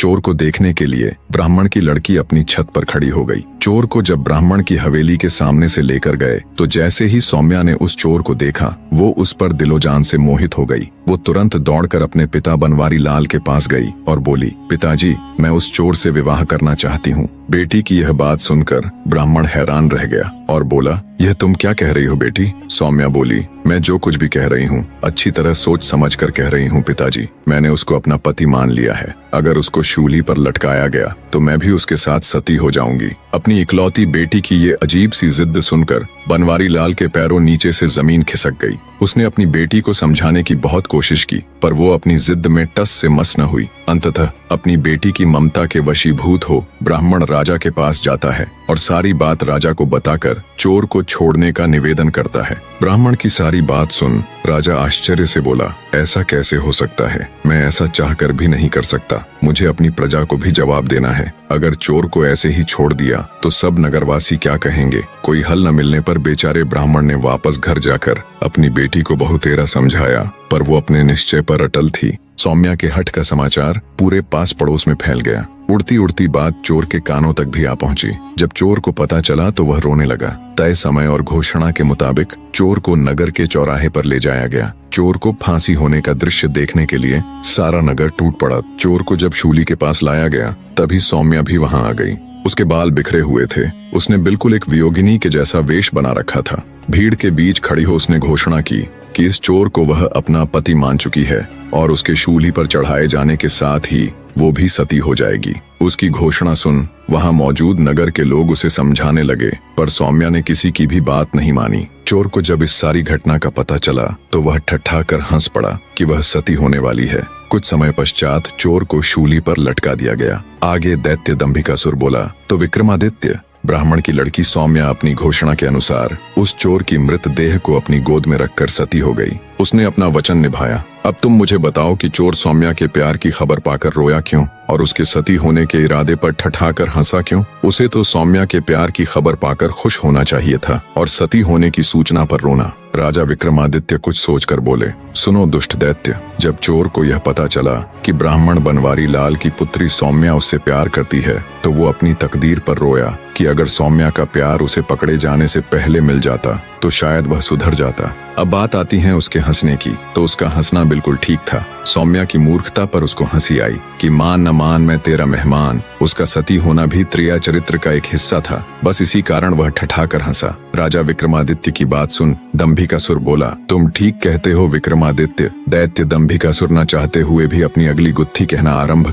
चोर को देखने के लिए ब्राह्मण की लड़की अपनी छत पर खड़ी हो गई। चोर को जब ब्राह्मण की हवेली के सामने से लेकर गए तो जैसे ही सौम्या ने उस चोर को देखा वो उस पर दिलो जान से मोहित हो गई। वो तुरंत दौड़कर अपने पिता बनवारी लाल के पास गई और बोली, पिताजी, मैं उस चोर से विवाह करना चाहती हूँ। बेटी की यह बात सुनकर ब्राह्मण हैरान रह गया और बोला, यह तुम क्या कह रही हो बेटी? सौम्या बोली, मैं जो कुछ भी कह रही हूँ अच्छी तरह सोच समझ कर कह रही हूँ पिताजी। मैंने उसको अपना पति मान लिया है। अगर उसको शूली पर लटकाया गया तो मैं भी उसके साथ सती हो जाऊंगी। अपनी इकलौती बेटी की ये अजीब सी जिद सुनकर बनवारी लाल के पैरों नीचे से जमीन खिसक गई। उसने अपनी बेटी को समझाने की बहुत कोशिश की पर वो अपनी जिद में टस से मस न हुई। अंततः अपनी बेटी की ममता के वशीभूत हो ब्राह्मण राजा के पास जाता है और सारी बात राजा को बताकर चोर को छोड़ने का निवेदन करता है। ब्राह्मण की सारी बात सुन राजा आश्चर्य से बोला, ऐसा कैसे हो सकता है? मैं ऐसा चाहकर भी नहीं कर सकता। मुझे अपनी प्रजा को भी जवाब देना है। अगर चोर को ऐसे ही छोड़ दिया तो सब नगरवासी क्या कहेंगे? कोई हल न मिलने पर बेचारे ब्राह्मण ने वापस घर जाकर अपनी बेटी को बहुतेरा समझाया पर वो अपने निश्चय पर अटल थी। सौम्या के हठ का समाचार पूरे पास पड़ोस में फैल गया। उड़ती उड़ती बात चोर के कानों तक भी आ पहुंची। जब चोर को पता चला तो वह रोने लगा। तय समय और घोषणा के मुताबिक चोर को नगर के चौराहे पर ले जाया गया। चोर को फांसी होने का दृश्य देखने के लिए सारा नगर टूट पड़ा। चोर को जब शूली के पास लाया गया तभी सौम्या भी वहां आ गई। उसके बाल बिखरे हुए थे। उसने बिल्कुल एक वियोगिनी के जैसा वेश बना रखा था। भीड़ के बीच खड़ी हो उसने घोषणा की कि इस चोर को वह अपना पति मान चुकी है और उसके शूली पर चढ़ाए जाने के साथ ही वो भी सती हो जाएगी। उसकी घोषणा सुन वहां मौजूद नगर के लोग उसे समझाने लगे पर सौम्या ने किसी की भी बात नहीं मानी। चोर को जब इस सारी घटना का पता चला तो वह ठट्ठा कर हंस पड़ा कि वह सती होने वाली है। कुछ समय पश्चात चोर को शूली पर लटका दिया गया। आगे दैत्य दंभिकासुर बोला, तो विक्रमादित्य, ब्राह्मण की लड़की सौम्या अपनी घोषणा के अनुसार उस चोर की मृत देह को अपनी गोद में रखकर सती हो गई। उसने अपना वचन निभाया। अब तुम मुझे बताओ कि चोर सौम्या के प्यार की खबर पाकर रोया क्यों और उसके सती होने के इरादे पर ठठाकर हंसा क्यों? उसे तो सौम्या के प्यार की खबर पाकर खुश होना चाहिए था और सती होने की सूचना पर रोना। राजा विक्रमादित्य कुछ सोचकर बोले, सुनो दुष्ट दैत्य, जब चोर को यह पता चला कि ब्राह्मण बनवारी लाल की पुत्री सौम्या उससे प्यार करती है तो वो अपनी तकदीर पर रोया कि अगर सौम्या का प्यार उसे पकड़े जाने से पहले मिल जाता तो शायद वह सुधर जाता। अब बात आती है उसके हंसने की, तो उसका हंसना बिल्कुल ठीक था। सौम्या की मूर्खता पर उसको हंसी आई कि मान न मान मैं तेरा मेहमान। उसका सती होना भी त्रिया चरित्र का एक हिस्सा था। बस इसी कारण वह ठठाकर हंसा। राजा विक्रमादित्य की बात सुन दंभिकासुर बोला, तुम ठीक कहते हो विक्रमादित्य। दैत्य दंभिकासुर न चाहते हुए भी अपनी अगली गुत्थी कहना आरंभ